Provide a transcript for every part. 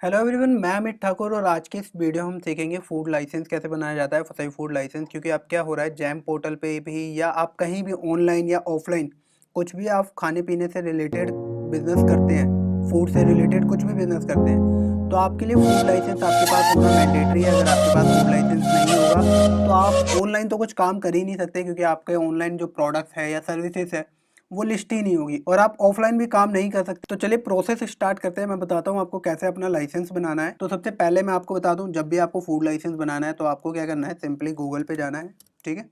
Hello everyone, मैं अमित ठाकुर और आज के इस वीडियो हम सीखेंगे फूड लाइसेंस कैसे बनाया जाता है, फसाई फूड लाइसेंस। क्योंकि अब क्या हो रहा है, जैम पोर्टल पे भी या आप कहीं भी ऑनलाइन या ऑफलाइन कुछ भी आप खाने पीने से रिलेटेड बिजनेस करते हैं, फूड से रिलेटेड कुछ भी बिजनेस करते हैं, तो आपके लिए फूड लाइसेंस आपके पास होना मैंडेटरी है। अगर आपके पास फूड लाइसेंस नहीं होगा तो आप ऑनलाइन तो कुछ काम कर ही नहीं सकते, क्योंकि आपके ऑनलाइन जो प्रोडक्ट्स है या सर्विसेज है वो लिस्ट ही नहीं होगी और आप ऑफलाइन भी काम नहीं कर सकते। तो चलिए प्रोसेस स्टार्ट करते हैं। मैं बताता हूँ आपको कैसे अपना लाइसेंस बनाना है। तो सबसे पहले मैं आपको बता दूं, जब भी आपको फूड लाइसेंस बनाना है तो आपको क्या करना है, सिंपली गूगल पे जाना है। ठीक है,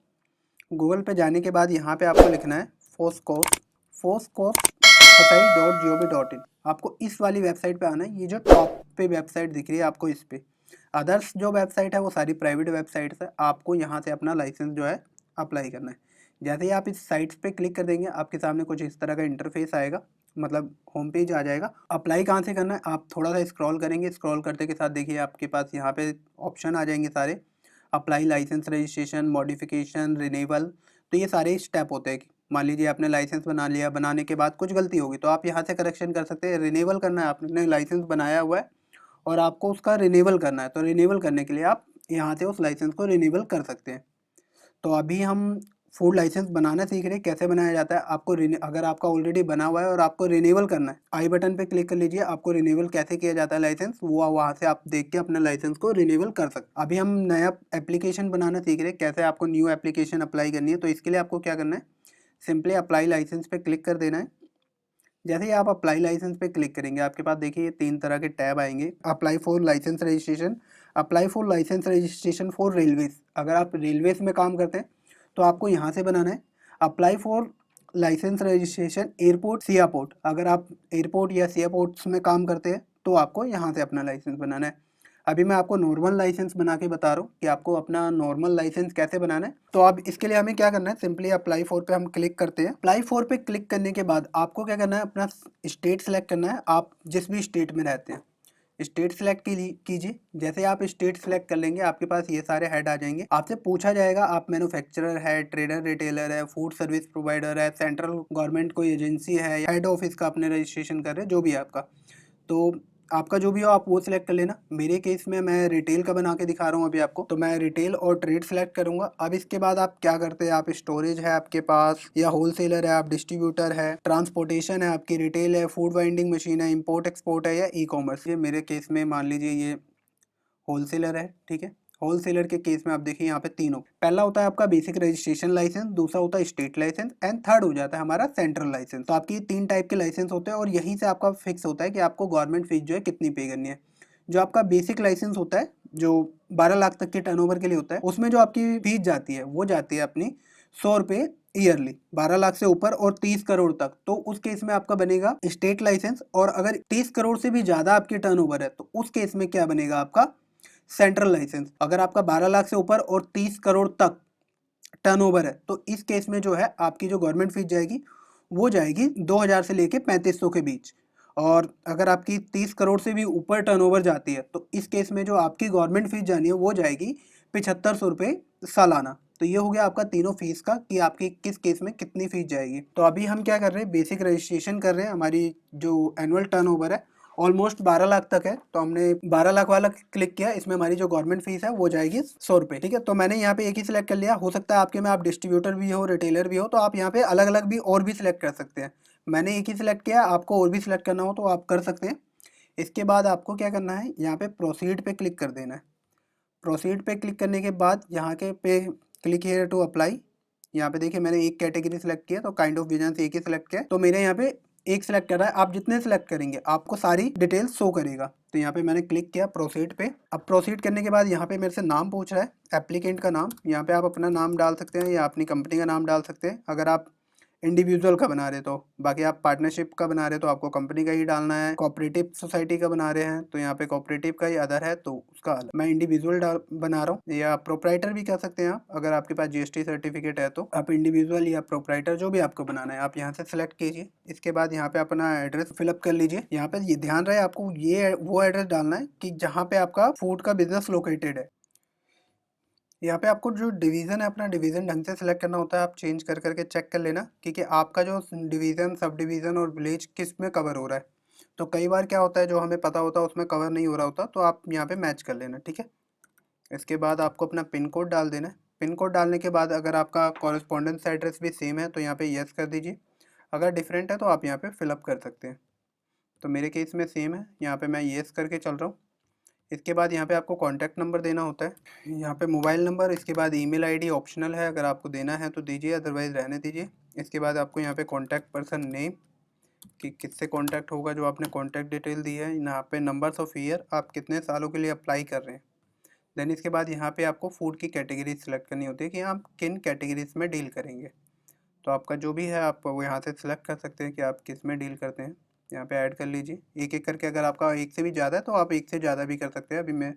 गूगल पे जाने के बाद यहाँ पे आपको लिखना है foscos.fsi.gov.in। आपको इस वाली वेबसाइट पे आना है। ये जो टॉप पे वेबसाइट दिख रही है आपको, इस पे अदर्स जो वेबसाइट है वो सारी प्राइवेट वेबसाइट्स है। आपको यहाँ से अपना लाइसेंस जो है अप्लाई करना है। जैसे ही आप इस साइट्स पे क्लिक कर देंगे आपके सामने कुछ इस तरह का इंटरफेस आएगा, मतलब होम पेज आ जाएगा। अप्लाई कहाँ से करना है, आप थोड़ा सा स्क्रॉल करेंगे, स्क्रॉल करते के साथ देखिए आपके पास यहाँ पे ऑप्शन आ जाएंगे सारे। Apply licence, registration, modification, renewal. तो ये सारे स्टेप होते हैं कि मान लीजिए आपने लाइसेंस बना लिया, बनाने के बाद कुछ गलती होगी तो आप यहाँ से करेक्शन कर सकते हैं। रिन्यूअल करना है, आपने लाइसेंस बनाया हुआ है और आपको उसका रिन्यूअल करना है, तो रिन्यूअल करने के लिए आप यहाँ से उस लाइसेंस को रिन्यूअल कर सकते हैं। तो अभी हम फूड लाइसेंस बनाना सीख रहे हैं, कैसे बनाया जाता है। आपको अगर आपका ऑलरेडी बना हुआ है और आपको रिन्यूअल करना है, आई बटन पे क्लिक कर लीजिए। आपको रिन्यूअल कैसे किया जाता है लाइसेंस, वो वहाँ से आप देख के अपने लाइसेंस को रिन्यूअल कर सकते। अभी हम नया एप्लीकेशन बनाना सीख रहे हैं, कैसे आपको न्यू एप्लीकेशन अप्लाई करनी है। तो इसके लिए आपको क्या करना है, सिंपली अप्लाई लाइसेंस पे क्लिक कर देना है। जैसे ही आप अप्लाई लाइसेंस पे क्लिक करेंगे आपके पास देखिए ये 3 तरह के टैब आएंगे। Apply for licence registration, apply for licence registration for railways. अगर आप रेलवेज में काम करते हैं तो आपको यहाँ से बनाना है। Apply for licence registration airport seaport, अगर आप एयरपोर्ट या सियापोर्ट्स में काम करते हैं तो आपको यहाँ से अपना लाइसेंस बनाना है। अभी मैं आपको नॉर्मल लाइसेंस बना के बता रहा हूँ कि आपको अपना नॉर्मल लाइसेंस कैसे बनाना है। तो अब इसके लिए हमें क्या करना है, सिंपली अप्लाई फॉर पे हम क्लिक करते हैं। अप्लाई फॉर पे क्लिक करने के बाद आपको क्या करना है, अपना स्टेट सेलेक्ट करना है। आप जिस भी स्टेट में रहते हैं स्टेट सेलेक्ट कीजिए। जैसे आप स्टेट सेलेक्ट कर लेंगे आपके पास ये सारे हेड आ जाएंगे। आपसे पूछा जाएगा आप मैन्युफैक्चरर है, ट्रेडर रिटेलर है, फूड सर्विस प्रोवाइडर है, सेंट्रल गवर्नमेंट कोई एजेंसी है, हेड ऑफिस का अपने रजिस्ट्रेशन कर रहे हैं, जो भी है आपका। तो आपका जो भी हो आप वो सिलेक्ट कर लेना। मेरे केस में मैं रिटेल का बना के दिखा रहा हूँ अभी आपको, तो मैं रिटेल और ट्रेड सेलेक्ट करूंगा। अब इसके बाद आप क्या करते हैं, आप स्टोरेज है आपके पास या होलसेलर है, आप डिस्ट्रीब्यूटर है, ट्रांसपोर्टेशन है आपकी, रिटेल है, फूड वाइंडिंग मशीन है, इंपोर्ट एक्सपोर्ट है या ई कॉमर्स। ये मेरे केस में मान लीजिए ये होलसेलर है। ठीक है, होलसेलर के केस में आप देखिए यहाँ पे तीनों, पहला होता है आपका बेसिक रजिस्ट्रेशन लाइसेंस, दूसरा होता है स्टेट लाइसेंस एंड थर्ड हो जाता है हमारा सेंट्रल लाइसेंस। तो आपकी 3 टाइप के लाइसेंस होते हैं और यहीं से आपका फिक्स होता है कि आपको गवर्नमेंट फीस जो है कितनी पे करनी है। जो आपका बेसिक लाइसेंस होता है जो 12 लाख तक के टर्नओवर के लिए होता है, उसमें जो आपकी फीस जाती है वो जाती है अपनी 100 रुपये ईयरली, 12 लाख से ऊपर और 30 करोड़ तक। तो उस केस में आपका बनेगा स्टेट लाइसेंस। और अगर 30 करोड़ से भी ज्यादा आपकी टर्नओवर है तो उस केस में क्या बनेगा आपका सेंट्रल लाइसेंस। अगर आपका 12 लाख से ऊपर और 30 करोड़ तक टर्नओवर है तो इस केस में जो है आपकी जो गवर्नमेंट फीस जाएगी वो जाएगी 2000 से लेके 3500 के बीच। और अगर आपकी 30 करोड़ से भी ऊपर टर्नओवर जाती है तो इस केस में जो आपकी गवर्नमेंट फीस जानी है वो जाएगी 7500 रुपये सालाना। तो ये हो गया आपका तीनों फीस का कि आपकी किस केस में कितनी फीस जाएगी। तो अभी हम क्या कर रहे हैं, बेसिक रजिस्ट्रेशन कर रहे हैं। हमारी जो एनुअल टर्नओवर है ऑलमोस्ट 12 लाख तक है, तो हमने 12 लाख वाला क्लिक किया। इसमें हमारी जो गवर्नमेंट फीस है वो जाएगी 100 रुपये। ठीक है, तो मैंने यहाँ पे एक ही सिलेक्ट कर लिया। हो सकता है आपके में आप डिस्ट्रीब्यूटर भी हो, रिटेलर भी हो, तो आप यहाँ पे अलग अलग भी और भी सिलेक्ट कर सकते हैं। मैंने एक ही सिलेक्ट किया, आपको और भी सिलेक्ट करना हो तो आप कर सकते हैं। इसके बाद आपको क्या करना है, यहाँ पे प्रोसीड पे क्लिक कर देना है। प्रोसीड पे क्लिक करने के बाद यहाँ के पे क्लिक हियर टू अप्लाई। यहाँ पे देखिए मैंने एक कैटेगरी सेलेक्ट किया तो काइंड ऑफ बिजनेस एक ही सिलेक्ट किया, तो मेरे यहाँ पे एक सिलेक्ट कर रहा है। आप जितने सिलेक्ट करेंगे आपको सारी डिटेल्स शो करेगा। तो यहाँ पे मैंने क्लिक किया प्रोसीड पे। अब प्रोसीड करने के बाद यहाँ पे मेरे से नाम पूछ रहा है, एप्लीकेंट का नाम। यहाँ पे आप अपना नाम डाल सकते हैं या अपनी कंपनी का नाम डाल सकते हैं अगर आप इंडिविजुअल का बना रहे तो। बाकी आप पार्टनरशिप का बना रहे तो आपको कंपनी का ही डालना है। कोऑपरेटिव सोसाइटी का बना रहे हैं तो यहाँ पे कोऑपरेटिव का ही अदर है तो उसका अलग। मैं इंडिविजुअल बना रहा हूँ, या प्रोप्राइटर भी कर सकते हैं आप। अगर आपके पास जीएसटी सर्टिफिकेट है तो आप इंडिविजुअल या प्रोप्राइटर जो भी आपको बनाना है आप यहाँ से सिलेक्ट कीजिए। इसके बाद यहाँ पे अपना एड्रेस फिलअप कर लीजिए। यहाँ पे ये ध्यान रहे आपको ये वो एड्रेस डालना है कि जहाँ पे आपका फूड का बिजनेस लोकेटेड है। यहाँ पे आपको जो डिवीज़न है अपना डिवीज़न ढंग से सिलेक्ट करना होता है। आप चेंज कर करके चेक कर लेना क्योंकि आपका जो डिवीज़न, सब डिवीज़न और विलेज किस में कवर हो रहा है। तो कई बार क्या होता है, जो हमें पता होता है उसमें कवर नहीं हो रहा होता, तो आप यहाँ पे मैच कर लेना, ठीक है। इसके बाद आपको अपना पिन कोड डाल देना है। पिन कोड डालने के बाद अगर आपका कॉरेस्पॉन्डेंस एड्रेस भी सेम है तो यहाँ पे यस कर दीजिए, अगर डिफरेंट है तो आप यहाँ पे फिलअप कर सकते हैं। तो मेरे केस में सेम है, यहाँ पे मैं यस करके चल रहा हूँ। इसके बाद यहाँ पे आपको कॉन्टैक्ट नंबर देना होता है, यहाँ पे मोबाइल नंबर, इसके बाद ईमेल आईडी ऑप्शनल है, अगर आपको देना है तो दीजिए, अदरवाइज़ रहने दीजिए। इसके बाद आपको यहाँ पे कॉन्टैक्ट पर्सन नेम, कि किससे कॉन्टैक्ट होगा, जो आपने कॉन्टैक्ट डिटेल दी है। यहाँ पे नंबर्स ऑफ ईयर, आप कितने सालों के लिए अप्लाई कर रहे हैं। देन इसके बाद यहाँ पे आपको फूड की कैटेगरी सिलेक्ट करनी होती है कि आप किन कैटेगरीज में डील करेंगे। तो आपका जो भी है आप वो यहाँ से सिलेक्ट कर सकते हैं कि आप किस में डील करते हैं। यहाँ पे ऐड कर लीजिए एक एक करके, अगर आपका एक से भी ज़्यादा है तो आप एक से ज़्यादा भी कर सकते हैं। अभी मैं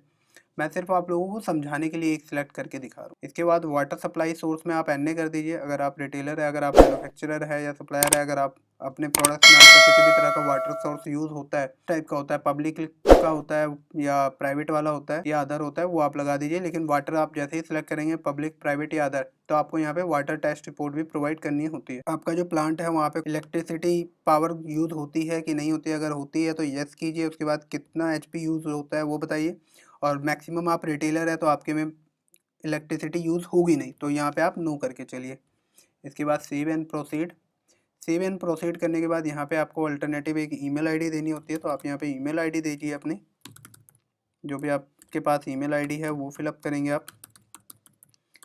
सिर्फ आप लोगों को समझाने के लिए एक सिलेक्ट करके दिखा रहा हूँ। इसके बाद वाटर सप्लाई सोर्स में आप एन कर दीजिए, अगर आप रिटेलर है, अगर आप मैन्युफैक्चरर है या सप्लायर है, अगर आप अपने प्रोडक्ट्स में आपका किसी भी तरह का वाटर सोर्स यूज़ होता है, टाइप का होता है, पब्लिक का होता है या प्राइवेट वाला होता है या अदर होता है, वो आप लगा दीजिए। लेकिन वाटर आप जैसे ही सिलेक्ट करेंगे पब्लिक, प्राइवेट या अदर, तो आपको यहाँ पे वाटर टेस्ट रिपोर्ट भी प्रोवाइड करनी होती है। आपका जो प्लांट है वहाँ पे इलेक्ट्रिसिटी पावर यूज होती है कि नहीं होती है, अगर होती है तो यस कीजिए। उसके बाद कितना HP यूज होता है वो बताइए, और मैक्सिमम आप रिटेलर है तो आपके में इलेक्ट्रिसिटी यूज़ होगी नहीं, तो यहाँ पे आप नो करके चलिए। इसके बाद save and proceed. Save and proceed करने के बाद यहाँ पे आपको अल्टरनेटिव एक ईमेल आईडी देनी होती है, तो आप यहाँ पे ईमेल आईडी दीजिए अपनी, जो भी आपके पास ईमेल आईडी है वो फिलअप करेंगे आप।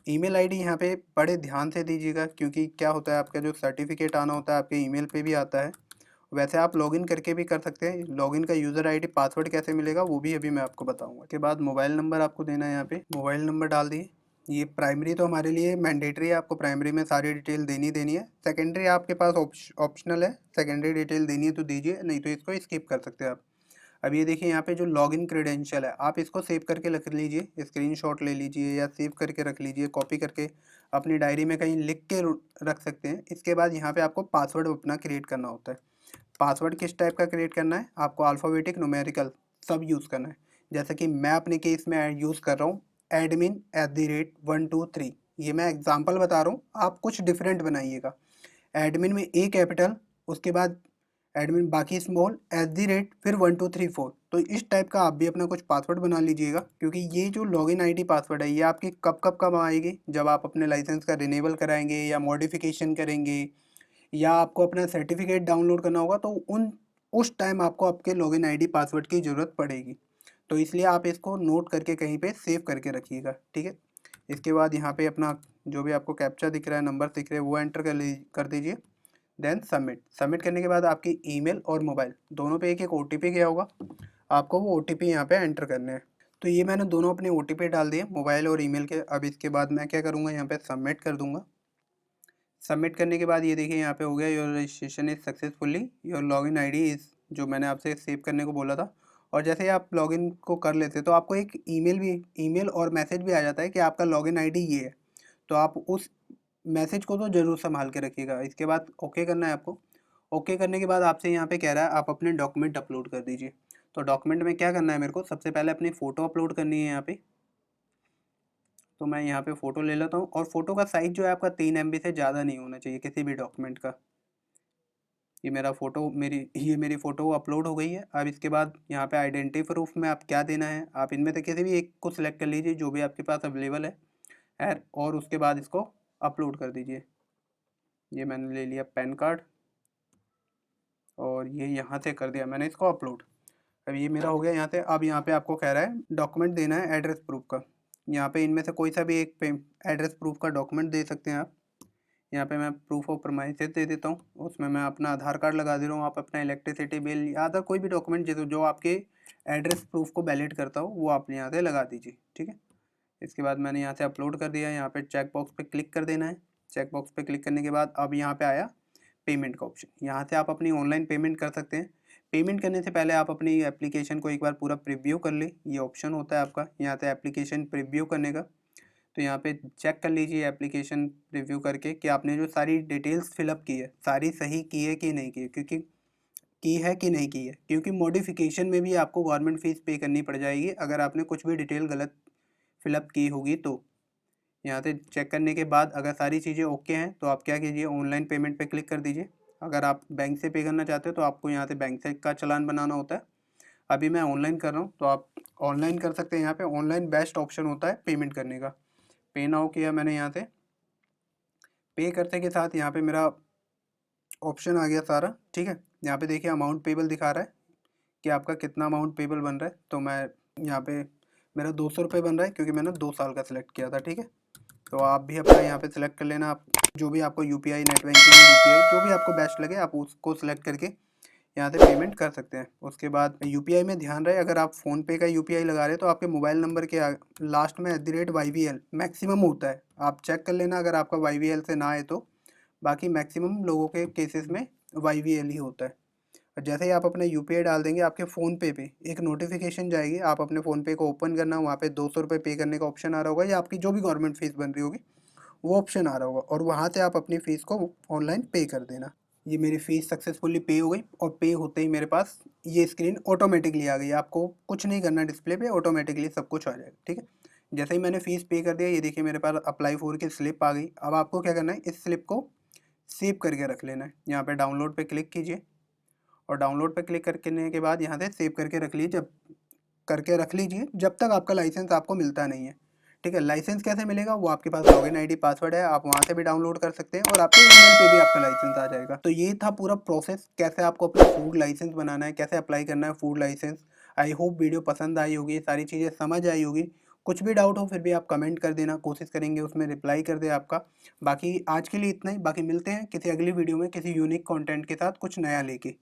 ईमेल आईडी यहाँ पे बड़े ध्यान से दीजिएगा, क्योंकि क्या होता है, आपका जो सर्टिफिकेट आना होता है आपके ईमेल पे भी आता है। वैसे आप लॉगिन करके भी कर सकते हैं, लॉगिन का यूज़र आईडी पासवर्ड कैसे मिलेगा वो भी अभी मैं आपको बताऊंगा। के बाद मोबाइल नंबर आपको देना है, यहाँ पे मोबाइल नंबर डाल दिए। ये प्राइमरी तो हमारे लिए मैंडेटरी है, आपको प्राइमरी में सारी डिटेल देनी है। सेकेंडरी आपके पास ऑप्शनल है, सेकेंडरी डिटेल देनी है तो दीजिए, नहीं तो इसको स्किप कर सकते हैं आप। अब ये देखिए यहाँ पे जो लॉगिन क्रेडेंशियल है, आप इसको सेव करके रख लीजिए, स्क्रीनशॉट ले लीजिए या सेव करके रख लीजिए, कॉपी करके अपनी डायरी में कहीं लिख के रख सकते हैं। इसके बाद यहाँ पे आपको पासवर्ड अपना क्रिएट करना होता है। पासवर्ड किस टाइप का क्रिएट करना है, आपको अल्फ़ाबेटिक, न्यूमेरिकल सब यूज़ करना है। जैसे कि मैं अपने केस में यूज़ कर रहा हूँ admin@123, ये मैं एग्जांपल बता रहा हूँ, आप कुछ डिफरेंट बनाइएगा। एडमिन में ए कैपिटल, उसके बाद एडमिन बाकी स्मॉल, फिर 1234। तो इस टाइप का आप भी अपना कुछ पासवर्ड बना लीजिएगा, क्योंकि ये जो लॉगिन आईडी पासवर्ड है ये आपकी कब आएगी, जब आप अपने लाइसेंस का रिन्यूअल कराएंगे या मॉडिफिकेशन करेंगे या आपको अपना सर्टिफिकेट डाउनलोड करना होगा, तो उस टाइम आपको आपके लॉगिन आईडी पासवर्ड की ज़रूरत पड़ेगी। तो इसलिए आप इसको नोट करके कहीं पे सेव करके रखिएगा, ठीक है। इसके बाद यहाँ पे अपना जो भी आपको कैप्चा दिख रहा है, नंबर दिख रहे हैं, वो एंटर कर दीजिए। देन सबमिट करने के बाद आपकी ईमेल और मोबाइल दोनों पे एक OTP गया होगा, आपको वो OTP यहाँ पे एंटर करने हैं। तो ये मैंने दोनों अपने OTP डाल दिए, मोबाइल और ईमेल के। अब इसके बाद मैं क्या करूँगा, यहाँ पे सबमिट कर दूँगा। सबमिट करने के बाद ये देखिए यहाँ पे हो गया, your registration is successfully, your login ID is, जो मैंने आपसे सेव करने को बोला था। और जैसे ही आप लॉगिन को कर लेते तो आपको एक ईमेल और मैसेज भी आ जाता है कि आपका लॉगिन आईडी ये है। तो आप उस मैसेज को तो ज़रूर संभाल के रखिएगा। इसके बाद ओके करना है आपको। ओके करने के बाद आपसे यहाँ पे कह रहा है आप अपने डॉक्यूमेंट अपलोड कर दीजिए। तो डॉक्यूमेंट में क्या करना है, मेरे को सबसे पहले अपनी फ़ोटो अपलोड करनी है यहाँ पे। तो मैं यहाँ पे फ़ोटो ले लेता हूँ, और फ़ोटो का साइज़ जो है आपका 3 MB से ज़्यादा नहीं होना चाहिए किसी भी डॉक्यूमेंट का। ये मेरी फ़ोटो अपलोड हो गई है। अब इसके बाद यहाँ पे आइडेंटिटी प्रूफ में आप क्या देना है, आप इनमें से किसी भी एक को सिलेक्ट कर लीजिए जो भी आपके पास अवेलेबल है, और उसके बाद इसको अपलोड कर दीजिए। ये मैंने ले लिया पैन कार्ड, और ये यहाँ से कर दिया मैंने इसको अपलोड। अब ये मेरा हो गया यहाँ से। अब यहाँ पे आपको कह रहा है डॉक्यूमेंट देना है एड्रेस प्रूफ का। यहाँ पे इनमें से कोई सा भी एक एड्रेस प्रूफ का डॉक्यूमेंट दे सकते हैं आप। यहाँ पे मैं प्रूफ ऑफ प्रमाइसेस दे देता हूँ, उसमें मैं अपना आधार कार्ड लगा दे रहा हूँ। आप अपना इलेक्ट्रिसिटी बिल या अदर कोई भी डॉक्यूमेंट जो आपके एड्रेस प्रूफ को वैलिड करता हो वो आप यहाँ से लगा दीजिए, ठीक है। इसके बाद मैंने यहाँ से अपलोड कर दिया। यहाँ पे चेक बॉक्स पे क्लिक कर देना है। चेक बॉक्स पे क्लिक करने के बाद अब यहाँ पे आया पेमेंट का ऑप्शन। यहाँ से आप अपनी ऑनलाइन पेमेंट कर सकते हैं। पेमेंट करने से पहले आप अपनी एप्लीकेशन को एक बार पूरा प्रीव्यू कर ले, ये ऑप्शन होता है आपका यहाँ से एप्लीकेशन प्रीव्यू करने का। तो यहाँ पे चेक कर लीजिए एप्लीकेशन प्रीव्यू करके कि आपने जो सारी डिटेल्स फिलअप की है सारी सही की है कि नहीं की है, क्योंकि मॉडिफिकेशन में भी आपको गवर्नमेंट फ़ीस पे करनी पड़ जाएगी अगर आपने कुछ भी डिटेल गलत फिलअप की होगी। तो यहाँ से चेक करने के बाद अगर सारी चीज़ें ओके हैं तो आप क्या कीजिए, ऑनलाइन पेमेंट पे क्लिक कर दीजिए। अगर आप बैंक से पे करना चाहते हो तो आपको यहाँ से बैंक से का चालान बनाना होता है। अभी मैं ऑनलाइन कर रहा हूँ तो आप ऑनलाइन कर सकते हैं। यहाँ पे ऑनलाइन बेस्ट ऑप्शन होता है पेमेंट करने का। पे नाउ किया मैंने, यहाँ से पे करते के साथ यहाँ पे मेरा ऑप्शन आ गया सारा, ठीक है। यहाँ पे देखिए अमाउंट पेबल दिखा रहा है कि आपका कितना अमाउंट पेबल बन रहा है। तो मैं यहाँ पे मेरा 200 रुपये बन रहा है क्योंकि मैंने 2 साल का सिलेक्ट किया था, ठीक है। तो आप भी अपना यहाँ पे सिलेक्ट कर लेना, आप जो भी आपको यूपीआई, नेट बैंकिंग, यूपीआई जो भी आपको बेस्ट लगे आप उसको सिलेक्ट करके यहाँ से पेमेंट कर सकते हैं। उसके बाद यूपीआई में ध्यान रहे, अगर आप फ़ोनपे का यूपीआई लगा रहे हैं तो आपके मोबाइल नंबर के लास्ट में @YBL मैक्सिमम होता है। आप चेक कर लेना अगर आपका YBL से ना आए तो, बाकी मैक्सिमम लोगों के केसेस में YBL ही होता है। और जैसे ही आप अपना यूपीआई डाल देंगे आपके फ़ोनपे पे एक नोटिफिकेशन जाएगी। आप अपने फ़ोनपे को ओपन करना, वहाँ पे 200 रुपये पे करने का ऑप्शन आ रहा होगा या आपकी जो भी गवर्नमेंट फ़ीस बन रही होगी वो ऑप्शन आ रहा होगा, और वहाँ से आप अपनी फ़ीस को ऑनलाइन पे कर देना। ये मेरी फ़ीस सक्सेसफुली पे हो गई, और पे होते ही मेरे पास ये स्क्रीन ऑटोमेटिकली आ गई। आपको कुछ नहीं करना, डिस्प्ले पे ऑटोमेटिकली सब कुछ आ जाएगा, ठीक है। जैसे ही मैंने फ़ीस पे कर दिया, ये देखिए मेरे पास अप्लाई फॉर की स्लिप आ गई। अब आपको क्या करना है, इस स्लिप को सेव करके रख लेना है। यहाँ पे डाउनलोड पे क्लिक कीजिए, और डाउनलोड पे क्लिक करने के बाद यहाँ से सेव करके रख लीजिए। जब करके रख लीजिए जब तक आपका लाइसेंस आपको मिलता नहीं है, ठीक है। लाइसेंस कैसे मिलेगा, वो आपके पास लॉगिन आईडी पासवर्ड है, आप वहाँ से भी डाउनलोड कर सकते हैं और आपके ईमेल पे भी आपका लाइसेंस आ जाएगा। तो ये था पूरा प्रोसेस, कैसे आपको अपना फूड लाइसेंस बनाना है, कैसे अप्लाई करना है food licence. I hope video पसंद आई होगी, सारी चीज़ें समझ आई होगी। कुछ भी डाउट हो फिर भी आप कमेंट कर देना, कोशिश करेंगे उसमें रिप्लाई कर दे आपका। बाकी आज के लिए इतना ही, बाकी मिलते हैं किसी अगली वीडियो में किसी यूनिक कंटेंट के साथ कुछ नया लेके।